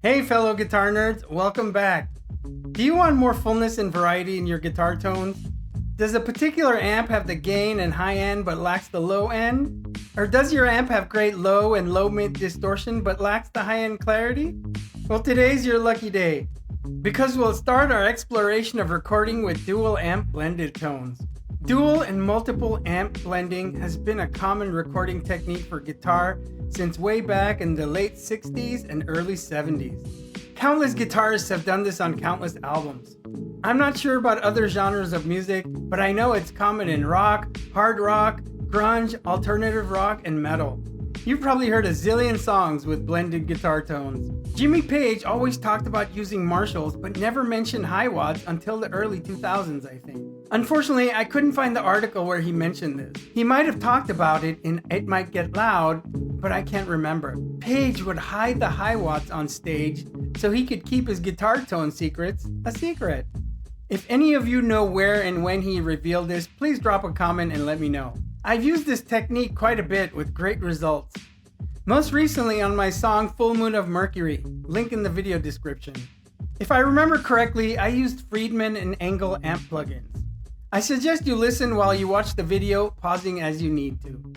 Hey fellow guitar nerds, welcome back. Do you want more fullness and variety in your guitar tones? Does a particular amp have the gain and high end but lacks the low end? Or does your amp have great low and low mid distortion but lacks the high end clarity? Well, today's your lucky day, because we'll start our exploration of recording with dual amp blended tones. Dual and multiple amp blending has been a common recording technique for guitar since way back in the late 60s and early 70s. Countless guitarists have done this on countless albums. I'm not sure about other genres of music, but I know it's common in rock, hard rock, grunge, alternative rock, and metal. You've probably heard a zillion songs with blended guitar tones. Jimmy Page always talked about using Marshalls, but never mentioned high watts until the early 2000s, I think. Unfortunately, I couldn't find the article where he mentioned this. He might have talked about it in It Might Get Loud, but I can't remember. Page would hide the high watts on stage so he could keep his guitar tone secrets a secret. If any of you know where and when he revealed this, please drop a comment and let me know. I've used this technique quite a bit with great results. Most recently on my song Full Moon of Mercury, link in the video description. If I remember correctly, I used Friedman and Engel amp plugins. I suggest you listen while you watch the video, pausing as you need to.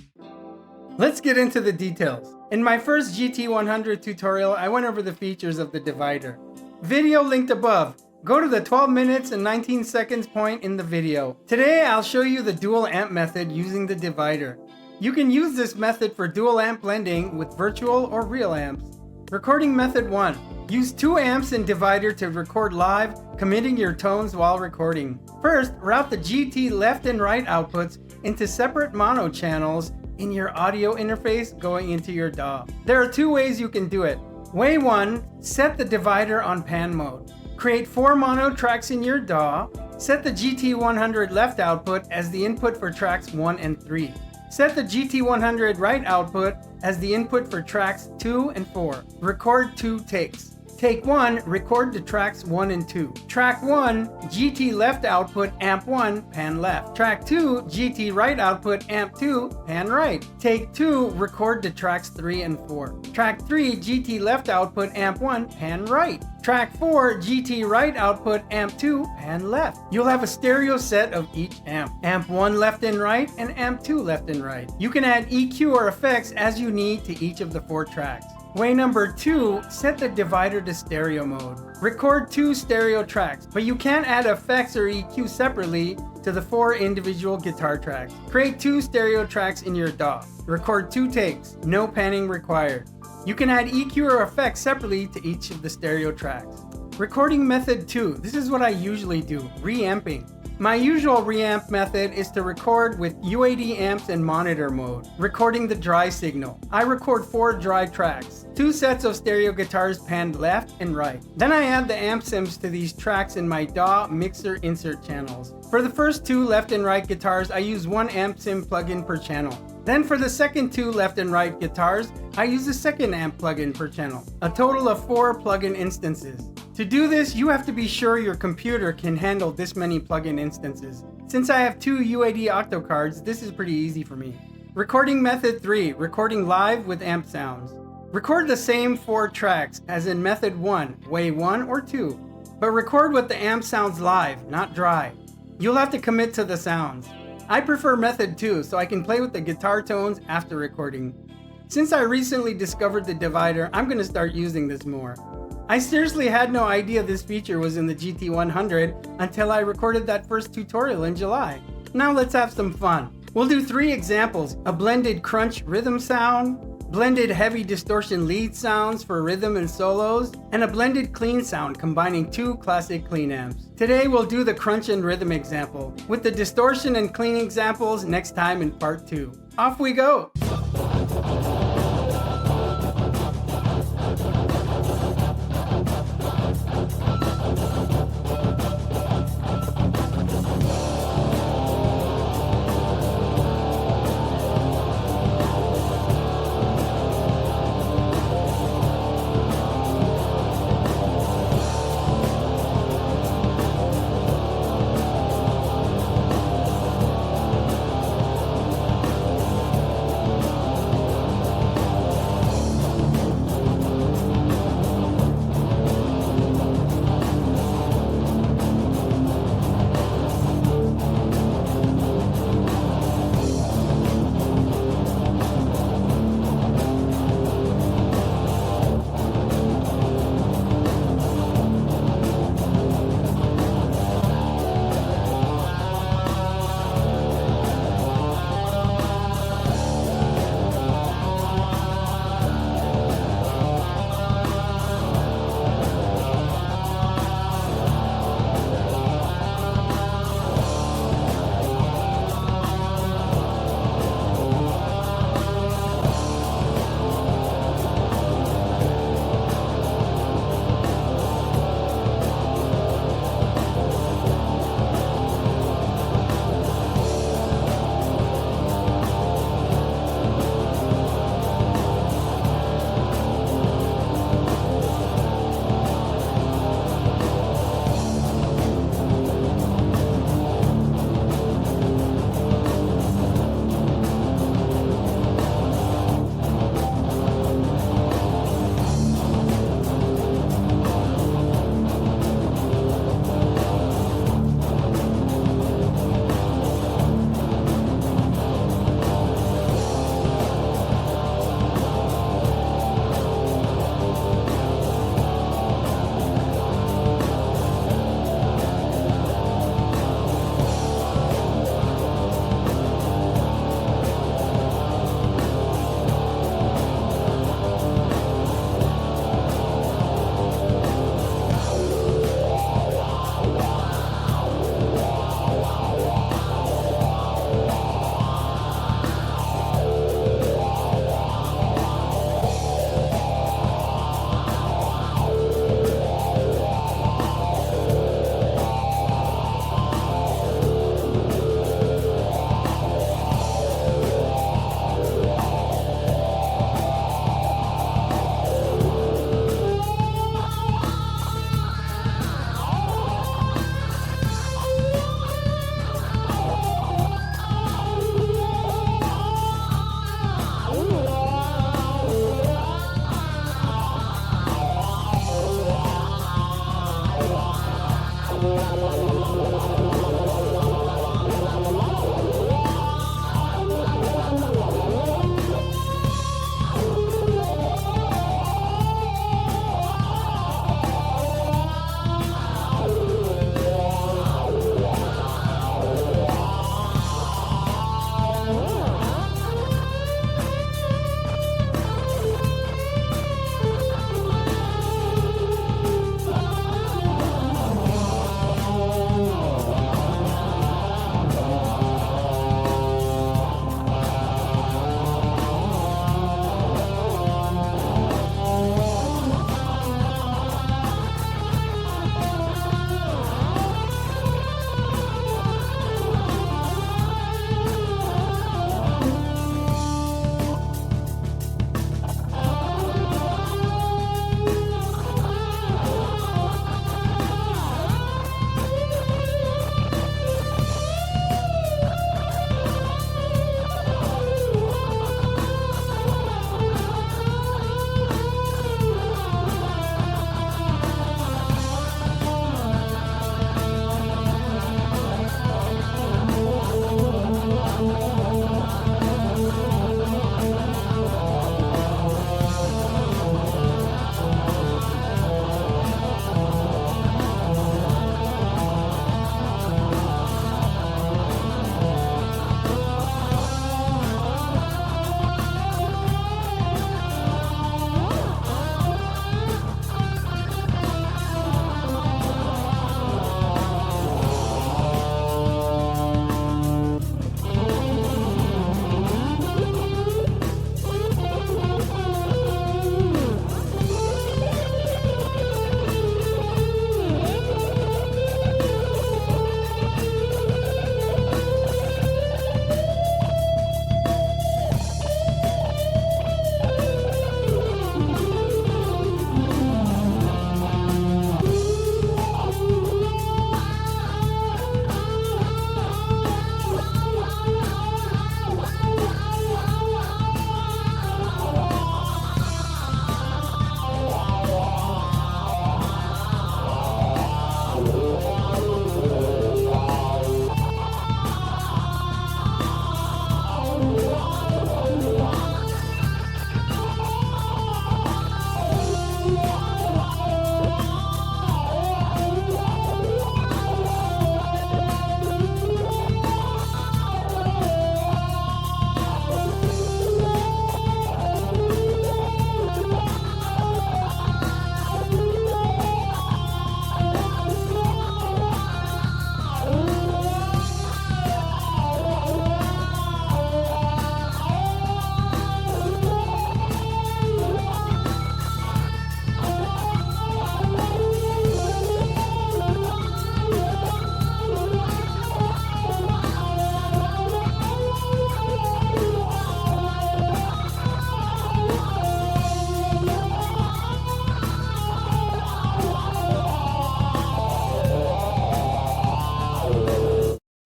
Let's get into the details. In my first GT100 tutorial, I went over the features of the divider. Video linked above. Go to the 12 minutes and 19 seconds point in the video. Today I'll show you the dual amp method using the divider. You can use this method for dual amp blending with virtual or real amps. Recording method 1. Use 2 amps and divider to record live, committing your tones while recording. First, route the GT left and right outputs into separate mono channels in your audio interface going into your DAW. There are 2 ways you can do it. Way 1, set the divider on pan mode. Create 4 mono tracks in your DAW. Set the GT100 left output as the input for tracks 1 and 3. Set the GT100 right output as the input for tracks 2 and 4. Record 2 takes. Take 1, record the tracks 1 and 2. Track 1, GT left output, amp 1, pan left. Track 2, GT right output, amp 2, pan right. Take 2, record the tracks 3 and 4. Track 3, GT left output, amp 1, pan right. Track 4, GT right output, amp 2, pan left. You'll have a stereo set of each amp. Amp 1 left and right, and amp 2 left and right. You can add EQ or effects as you need to each of the 4 tracks. Way number 2, set the divider to stereo mode. Record 2 stereo tracks, but you can't add effects or EQ separately to the 4 individual guitar tracks. Create 2 stereo tracks in your DAW. Record 2 takes, no panning required. You can add EQ or effects separately to each of the stereo tracks. Recording method 2, this is what I usually do, reamping. My usual reamp method is to record with UAD amps in monitor mode, recording the dry signal. I record 4 dry tracks, 2 sets of stereo guitars panned left and right. Then I add the amp sims to these tracks in my DAW mixer insert channels. For the first 2 left and right guitars, I use 1 amp sim plugin per channel. Then for the second 2 left and right guitars, I use a second amp plugin per channel, a total of 4 plugin instances. To do this, you have to be sure your computer can handle this many plugin instances. Since I have 2 UAD octo cards, this is pretty easy for me. Recording method 3, recording live with amp sounds. Record the same 4 tracks as in method 1, way 1 or 2, but record with the amp sounds live, not dry. You'll have to commit to the sounds. I prefer method 2 so I can play with the guitar tones after recording. Since I recently discovered the divider, I'm going to start using this more. I seriously had no idea this feature was in the GT100 until I recorded that first tutorial in July. Now let's have some fun. We'll do 3 examples: a blended crunch rhythm sound, blended heavy distortion lead sounds for rhythm and solos, and a blended clean sound combining 2 classic clean amps. Today we'll do the crunch and rhythm example, with the distortion and clean examples next time in part 2. Off we go!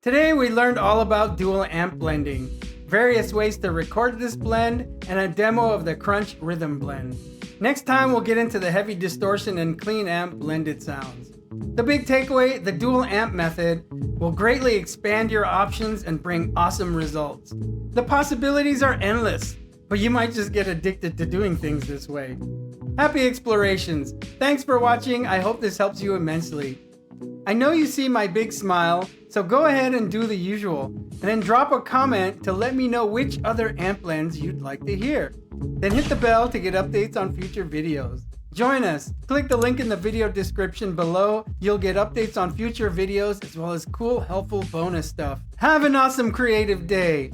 Today we learned all about dual amp blending, various ways to record this blend, and a demo of the crunch rhythm blend. Next time we'll get into the heavy distortion and clean amp blended sounds. The big takeaway, the dual amp method, will greatly expand your options and bring awesome results. The possibilities are endless, but you might just get addicted to doing things this way. Happy explorations. Thanks for watching. I hope this helps you immensely. I know you see my big smile, so go ahead and do the usual, and then drop a comment to let me know which other amp blends you'd like to hear. Then hit the bell to get updates on future videos. Join us. Click the link in the video description below. You'll get updates on future videos as well as cool, helpful bonus stuff. Have an awesome creative day.